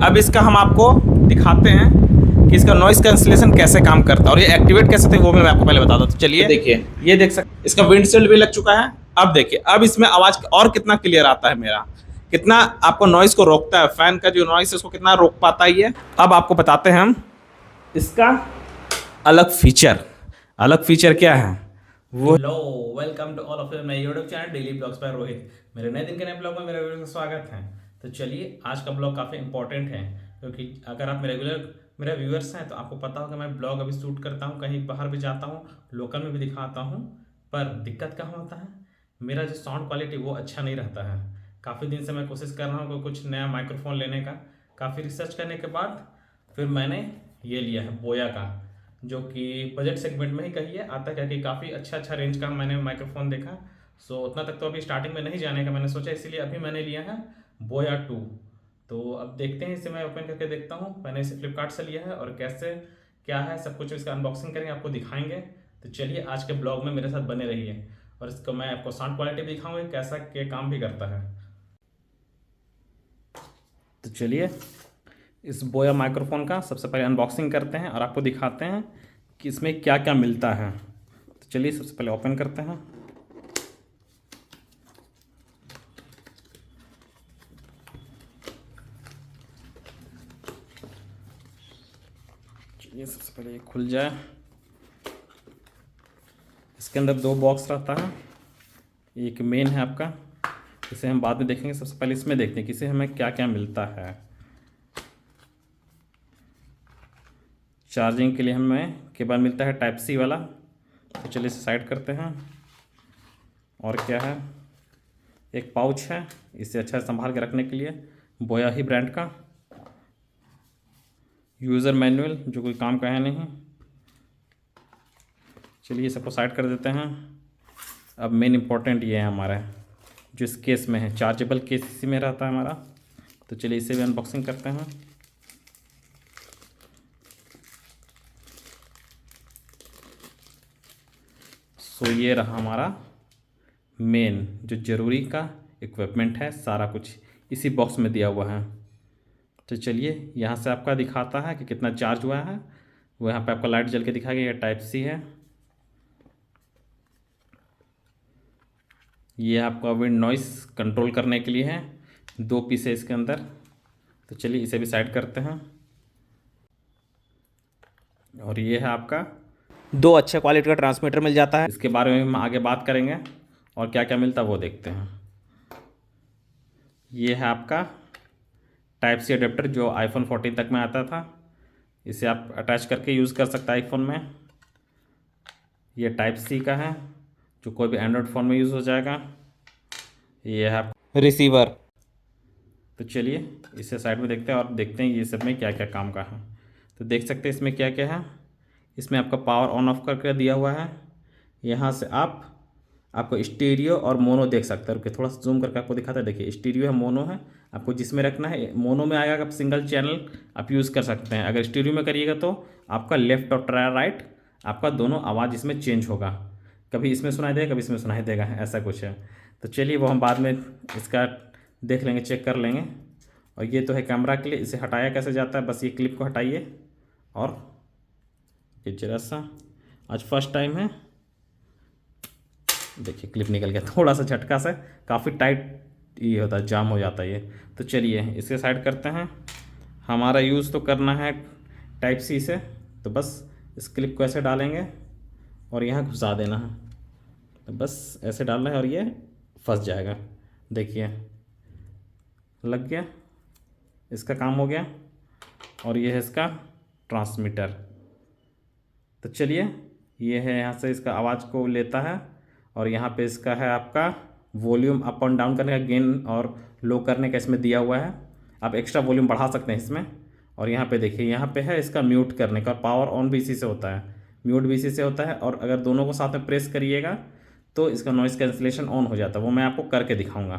अब इसका हम आपको दिखाते हैं कि इसका नॉइस कैंसिलेशन कैसे काम करता है और ये एक्टिवेट कैसे थे वो मैं आपको पहले बता दूँ। तो चलिए देखिए, ये देख सकते इसका विंडशील्ड भी लग चुका है। अब देखिए, अब इसमें आवाज़ और कितना क्लियर आता है मेरा, कितना आपको नॉइस को रोकता है, फैन का जो नॉइस है उसको कितना रोक पाता है ये। अब आपको बताते हैं हम इसका अलग फीचर क्या है वो। Hello, welcome to all of you my YouTube channel daily blogs by Rohit. मेरे नए दिन के नए ब्लॉग में मेरे व्यूअर्स का स्वागत है। तो चलिए, आज का ब्लॉग काफ़ी इंपॉर्टेंट है क्योंकि अगर आप मेरे व्यूअर्स हैं तो आपको पता होगा मैं ब्लॉग अभी शूट करता हूँ, कहीं बाहर भी जाता हूँ, लोकल में भी दिखाता हूँ। पर दिक्कत क्या होता है, मेरा जो साउंड क्वालिटी वो अच्छा नहीं रहता है। काफ़ी दिन से मैं कोशिश कर रहा हूँ कुछ नया माइक्रोफोन लेने का। काफ़ी रिसर्च करने के बाद फिर मैंने ये लिया है बोया का, जो कि बजट सेगमेंट में ही कहिए आता है, कि काफ़ी अच्छा रेंज का मैंने माइक्रोफोन देखा। सो उतना तक तो अभी स्टार्टिंग में नहीं जाने का मैंने सोचा, इसीलिए अभी मैंने लिया है बोया 2। तो अब देखते हैं, इसे मैं ओपन करके देखता हूँ। मैंने इसे फ्लिपकार्ट से लिया है और कैसे क्या है सब कुछ इसका अनबॉक्सिंग करेंगे, आपको दिखाएंगे। तो चलिए, आज के ब्लॉग में मेरे साथ बने रहिए और इसको मैं आपको साउंड क्वालिटी भी दिखाऊंगा कैसा के काम भी करता है। तो चलिए, इस बोया माइक्रोफोन का सबसे पहले अनबॉक्सिंग करते हैं और आपको दिखाते हैं कि इसमें क्या क्या मिलता है। तो चलिए, सबसे पहले ओपन करते हैं। चलिए, सबसे पहले ये खुल जाए। इसके अंदर दो बॉक्स रहता है, एक मेन है आपका, इसे हम बाद में देखेंगे। सबसे पहले इसमें देखते हैं कि इसे हमें क्या क्या मिलता है। चार्जिंग के लिए हमें केबल मिलता है टाइप सी वाला। तो चलिए, इसे साइड करते हैं। और क्या है, एक पाउच है इसे अच्छा से संभाल के रखने के लिए, बोया ही ब्रांड का। यूज़र मैनुअल जो कोई काम का है नहीं। चलिए, सबको साइड कर देते हैं। अब मेन इम्पोर्टेंट ये है हमारा, जो इस केस में है, चार्जेबल केस इसी में रहता है हमारा। तो चलिए, इसे भी अनबॉक्सिंग करते हैं। सो ये रहा हमारा मेन जो ज़रूरी का इक्विपमेंट है, सारा कुछ इसी बॉक्स में दिया हुआ है। तो चलिए, यहाँ से आपका दिखाता है कि कितना चार्ज हुआ है। वो यहाँ पे आपका लाइट जल के दिखाएगा, ये टाइप सी है। ये आपका विंड नॉइस कंट्रोल करने के लिए है, दो पीस है इसके अंदर। तो चलिए, इसे भी साइड करते हैं। और ये है आपका दो अच्छे क्वालिटी का ट्रांसमीटर मिल जाता है। इसके बारे में हम आगे बात करेंगे और क्या क्या मिलता है वो देखते हैं। ये है आपका टाइप सी अडेप्टर जो आईफोन 14 तक में आता था। इसे आप अटैच करके यूज़ कर सकते हैं आईफोन में। ये टाइप सी का है जो कोई भी एंड्रॉयड फ़ोन में यूज़ हो जाएगा। ये है रिसीवर। तो चलिए, इसे साइड में देखते हैं और देखते हैं ये सब में क्या क्या काम का है। तो देख सकते हैं इसमें क्या क्या है। इसमें आपका पावर ऑन ऑफ करके दिया हुआ है। यहाँ से आपको स्टीरियो और मोनो देख सकते हैं। रुकिए, थोड़ा सा जूम करके आपको दिखाता है। देखिए, स्टीरियो है, मोनो है, आपको जिसमें रखना है। मोनो में आएगा, आप सिंगल चैनल आप यूज़ कर सकते हैं। अगर स्टीरियो में करिएगा तो आपका लेफ्ट और राइट आपका दोनों आवाज़ इसमें चेंज होगा। कभी इसमें सुनाई देगा, कभी इसमें सुनाई देगा, ऐसा कुछ है। तो चलिए, वो हम बाद में इसका देख लेंगे, चेक कर लेंगे। और ये तो है कैमरा के लिए। इसे हटाया कैसे जाता है, बस ये क्लिप को हटाइए और ये जरा सा, आज फर्स्ट टाइम है, देखिए क्लिप निकल गया। थोड़ा सा झटका से काफ़ी टाइट ये होता है, जाम हो जाता है ये। तो चलिए, इसे साइड करते हैं। हमारा यूज़ तो करना है टाइप सी से, तो बस इस क्लिप को ऐसे डालेंगे और यहाँ घुसा देना है। तो बस ऐसे डालना है और ये फंस जाएगा। देखिए, लग गया, इसका काम हो गया। और ये है इसका ट्रांसमीटर। तो चलिए, ये है, यहाँ से इसका आवाज़ को लेता है और यहाँ पे इसका है आपका वॉल्यूम अप एंड डाउन करने का, गेन और लो करने का इसमें दिया हुआ है। आप एक्स्ट्रा वॉल्यूम बढ़ा सकते हैं इसमें। और यहाँ पे देखिए, यहाँ पे है इसका म्यूट करने का, पावर ऑन भी इसी से होता है, म्यूट भी इसी से होता है। और अगर दोनों को साथ में प्रेस करिएगा तो इसका नॉइज़ कैंसिलेशन ऑन हो जाता है, वो मैं आपको करके दिखाऊँगा।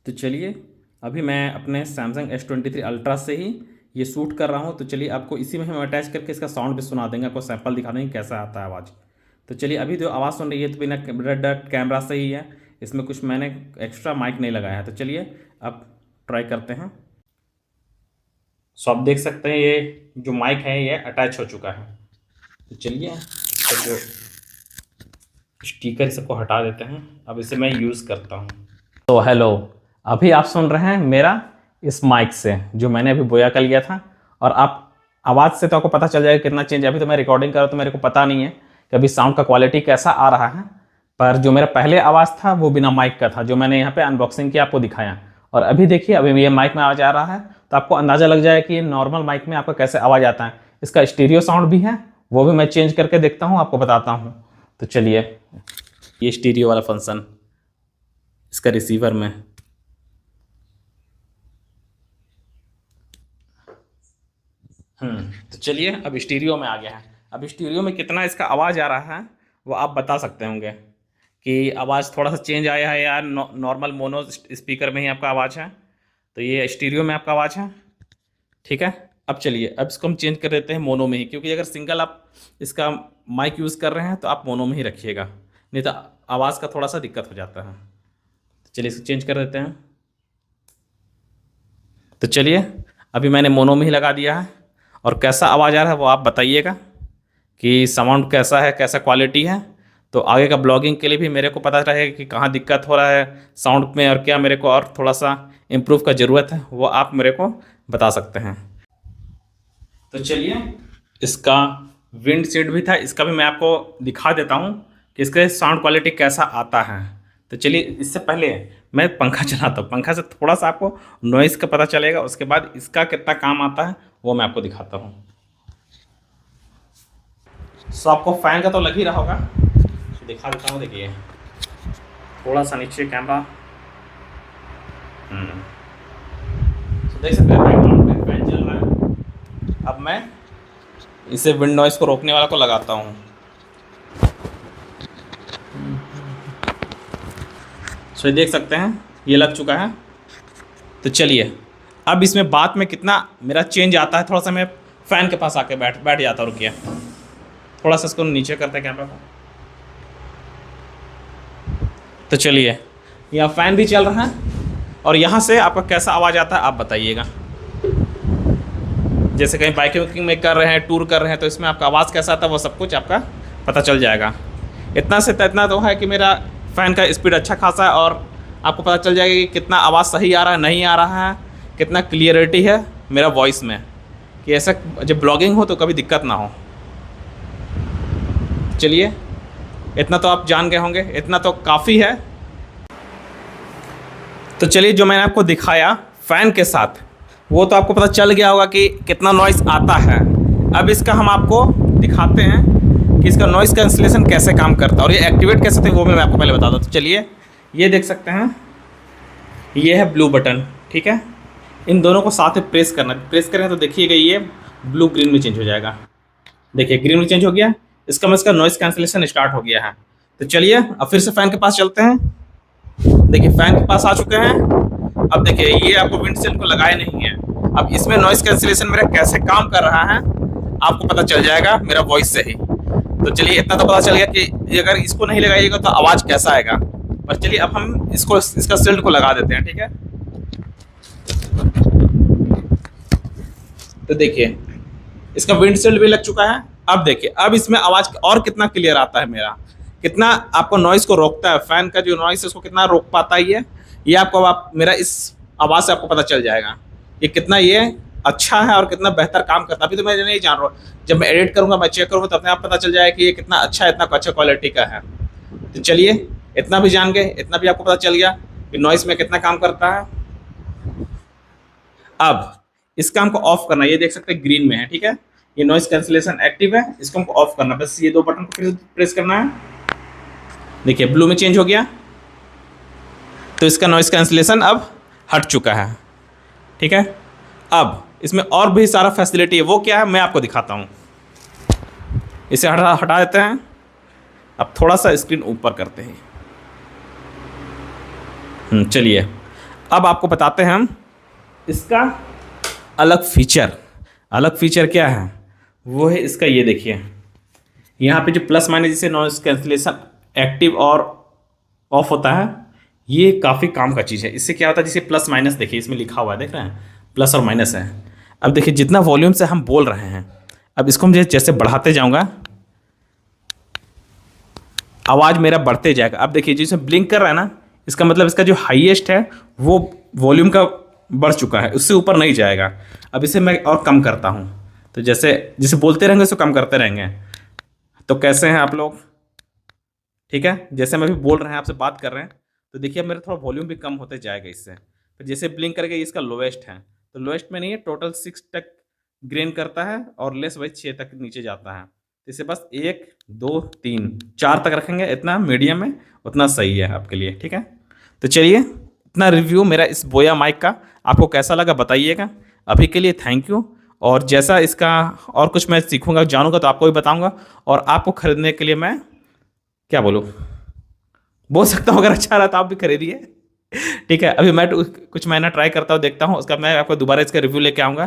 तो चलिए, अभी मैं अपने सैमसंग S23 अल्ट्रा से ही ये शूट कर रहा हूँ। तो चलिए, आपको इसी में हम अटैच करके इसका साउंड भी सुना देंगे, आपको सैंपल दिखा देंगे कैसा आता है आवाज़। तो चलिए, अभी जो आवाज़ सुन रही है तो बिना रेड कैमरा से ही है, इसमें कुछ मैंने एक्स्ट्रा माइक नहीं लगाया है। तो चलिए, अब ट्राई करते हैं। सो आप देख सकते हैं ये जो माइक है ये अटैच हो चुका है। तो चलिए इसका जो स्टिकर सबको हटा देते हैं। अब इसे मैं यूज़ करता हूँ। तो हेलो, अभी आप सुन रहे हैं मेरा इस माइक से जो मैंने अभी बोया कर लिया था। और आप आवाज़ से तो आपको पता चल जाएगा कितना चेंज है। अभी तो मैं रिकॉर्डिंग कर रहा हूँ तो मेरे को पता नहीं है कि अभी साउंड का क्वालिटी कैसा आ रहा है, पर जो मेरा पहले आवाज़ था वो बिना माइक का था, जो मैंने यहाँ पे अनबॉक्सिंग किया आपको दिखाया। और अभी देखिए अभी ये माइक में आवाज़ आ रहा है, तो आपको अंदाज़ा लग जाए कि नॉर्मल माइक में आपका कैसे आवाज़ आता है। इसका स्टीरियो साउंड भी है, वो भी मैं चेंज करके देखता हूँ, आपको बताता हूँ। तो चलिए, ये स्टीरियो वाला फंक्शन इसका रिसीवर में। तो चलिए अब स्टीरियो में आ गया है। अब स्टीरियो में कितना इसका आवाज़ आ रहा है वो आप बता सकते होंगे कि आवाज़ थोड़ा सा चेंज आया है या नॉर्मल मोनो स्पीकर में ही आपका आवाज़ है। तो ये स्टीरियो में आपका आवाज़ है, ठीक है। अब चलिए अब इसको हम चेंज कर देते हैं मोनो में ही, क्योंकि अगर सिंगल आप इसका माइक यूज़ कर रहे हैं तो आप मोनो में ही रखिएगा, नहीं तो आवाज़ का थोड़ा सा दिक्कत हो जाता है। तो चलिए इसको चेंज कर देते हैं। तो चलिए अभी मैंने मोनो में ही लगा दिया है, और कैसा आवाज़ आ रहा है वो आप बताइएगा कि साउंड कैसा है, कैसा क्वालिटी है। तो आगे का ब्लॉगिंग के लिए भी मेरे को पता रहेगा कि कहाँ दिक्कत हो रहा है साउंड में, और क्या मेरे को और थोड़ा सा इम्प्रूव का ज़रूरत है वो आप मेरे को बता सकते हैं। तो चलिए इसका विंड शील्ड भी था, इसका भी मैं आपको दिखा देता हूँ कि इसका साउंड क्वालिटी कैसा आता है। तो चलिए इससे पहले मैं पंखा चलाता हूँ, पंखा से थोड़ा सा आपको नॉइज़ का पता चलेगा, उसके बाद इसका कितना काम आता है वो मैं आपको दिखाता हूँ। सो आपको फ़ैन का तो लग ही रहा होगा, दिखा देता हूँ। देखिए थोड़ा सा नीचे कैमरा, तो देख सकते हैं बैकग्राउंड में फैन चल रहा है। अब मैं इसे विंड नॉइज़ को रोकने वाला को लगाता हूँ। सो ये देख सकते हैं ये लग चुका है। तो चलिए अब इसमें बात में कितना मेरा चेंज आता है, थोड़ा सा मैं फ़ैन के पास आके बैठ जाता हूँ। रुकिए थोड़ा सा इसको नीचे करते हैं कैमरा को। तो चलिए यहाँ फ़ैन भी चल रहा है, और यहाँ से आपका कैसा आवाज़ आता है आप बताइएगा। जैसे कहीं बाइकिंग में कर रहे हैं, टूर कर रहे हैं, तो इसमें आपका आवाज़ कैसा आता है वो सब कुछ आपका पता चल जाएगा। इतना से इतना तो है कि मेरा फ़ैन का स्पीड अच्छा खासा है, और आपको पता चल जाएगा कि कितना आवाज़ सही आ रहा है, नहीं आ रहा है, कितना क्लियरिटी है मेरा वॉइस में, कि ऐसा जब ब्लॉगिंग हो तो कभी दिक्कत ना हो। चलिए इतना तो आप जान गए होंगे, इतना तो काफ़ी है। तो चलिए जो मैंने आपको दिखाया फ़ैन के साथ वो तो आपको पता चल गया होगा कि कितना नॉइज़ आता है। अब इसका हम आपको दिखाते हैं कि इसका नॉइज़ कैंसिलेशन कैसे काम करता है, और ये एक्टिवेट कैसे थे वो मैं आपको पहले बता दूँ। तो चलिए ये देख सकते हैं, ये है ब्लू बटन, ठीक है। इन दोनों को साथ में प्रेस करना, प्रेस करें तो देखिएगा ये ब्लू ग्रीन में चेंज हो जाएगा। देखिए ग्रीन में चेंज हो गया, इसका मतलब इसका नॉइज़ कैंसिलेशन स्टार्ट हो गया है। तो चलिए अब फिर से फ़ैन के पास चलते हैं। देखिए फ़ैन के पास आ चुके हैं। अब देखिए ये आपको विंडशील्ड को लगाए नहीं है। अब इसमें नॉइज़ कैंसिलेशन मेरा कैसे काम कर रहा है आपको पता चल जाएगा मेरा वॉइस से ही। तो चलिए इतना तो पता चल गया कि अगर इसको नहीं लगाइएगा तो आवाज़ कैसा आएगा। पर चलिए अब हम इसका शील्ड को लगा देते हैं, ठीक है। तो देखिए इसका विंडशील्ड भी लग चुका है। अब देखिए अब इसमें आवाज़ और कितना क्लियर आता है मेरा, कितना आपको नॉइज़ को रोकता है, फ़ैन का जो नॉइज़ है उसको कितना रोक पाता है ये आपको मेरा इस आवाज़ से आपको पता चल जाएगा कि कितना ये अच्छा है और कितना बेहतर काम करता है। अभी तो मैं नहीं जान रहा हूँ, जब मैं एडिट करूँगा मैं चेक करूँगा तो अपने आप पता चल जाएगा कि ये कितना अच्छा है, इतना अच्छा क्वालिटी का है। तो चलिए इतना भी जान गए, इतना भी आपको पता चल गया कि नॉइज़ में कितना काम करता है। अब इसका हमको ऑफ करना है, ये देख सकते हैं ग्रीन में है, ठीक है। ये नॉइज़ कैंसिलेशन एक्टिव है, इसको हमको ऑफ करना है। बस ये दो बटन को प्रेस करना है। देखिए ब्लू में चेंज हो गया, तो इसका नॉइज़ कैंसिलेशन अब हट चुका है, ठीक है। अब इसमें और भी सारा फैसिलिटी है, वो क्या है मैं आपको दिखाता हूँ। इसे हटा देते हैं। अब थोड़ा सा स्क्रीन ऊपर करते हैं। चलिए अब आपको बताते हैं हम इसका अलग फीचर क्या है। वो है इसका, ये देखिए यहाँ पे जो प्लस माइनस जिसे नॉइज़ कैंसिलेशन एक्टिव और ऑफ होता है, ये काफ़ी काम का चीज़ है। इससे क्या होता है, जैसे प्लस माइनस देखिए इसमें लिखा हुआ है, देख रहे हैं प्लस और माइनस है। अब देखिए जितना वॉल्यूम से हम बोल रहे हैं, अब इसको मुझे जैसे बढ़ाते जाऊंगा आवाज़ मेरा बढ़ते जाएगा। अब देखिए जिसमें ब्लिंक कर रहा है ना, इसका मतलब इसका जो हाईएस्ट है वो वॉल्यूम का बढ़ चुका है, उससे ऊपर नहीं जाएगा। अब इसे मैं और कम करता हूँ, तो जैसे जैसे बोलते रहेंगे उसको कम करते रहेंगे। तो कैसे हैं आप लोग? ठीक है, जैसे मैं भी बोल रहे हैं आपसे बात कर रहे हैं, तो देखिए अब मेरा थोड़ा वॉल्यूम भी कम होते जाएगा इससे। फिर जैसे ब्लिंक करके इसका लोएस्ट है, तो लोएस्ट में नहीं है, टोटल 6 तक ग्रेन करता है और लेस वही 6 तक नीचे जाता है। तो इसे बस 1 2 3 4 तक रखेंगे, इतना मीडियम में उतना सही है आपके लिए। ठीक है, तो चलिए इतना रिव्यू मेरा इस बोया माइक का आपको कैसा लगा बताइएगा। अभी के लिए थैंक यू। और जैसा इसका और कुछ मैं सीखूंगा जानूंगा तो आपको भी बताऊंगा, और आपको खरीदने के लिए मैं क्या बोलूँ, बोल सकता हूँ अगर अच्छा रहा तो आप भी खरीदिए। ठीक है, अभी मैं कुछ महीना ट्राई करता हूँ, देखता हूँ, उसका मैं आपको दोबारा इसका रिव्यू लेके आऊँगा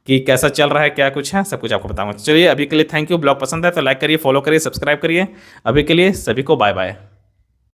कि कैसा चल रहा है, क्या कुछ है, सब कुछ आपको बताऊँगा। चलिए अभी के लिए थैंक यू। ब्लॉग पसंद है तो लाइक करिए, फॉलो करिए, सब्सक्राइब करिए। अभी के लिए सभी को बाय बाय।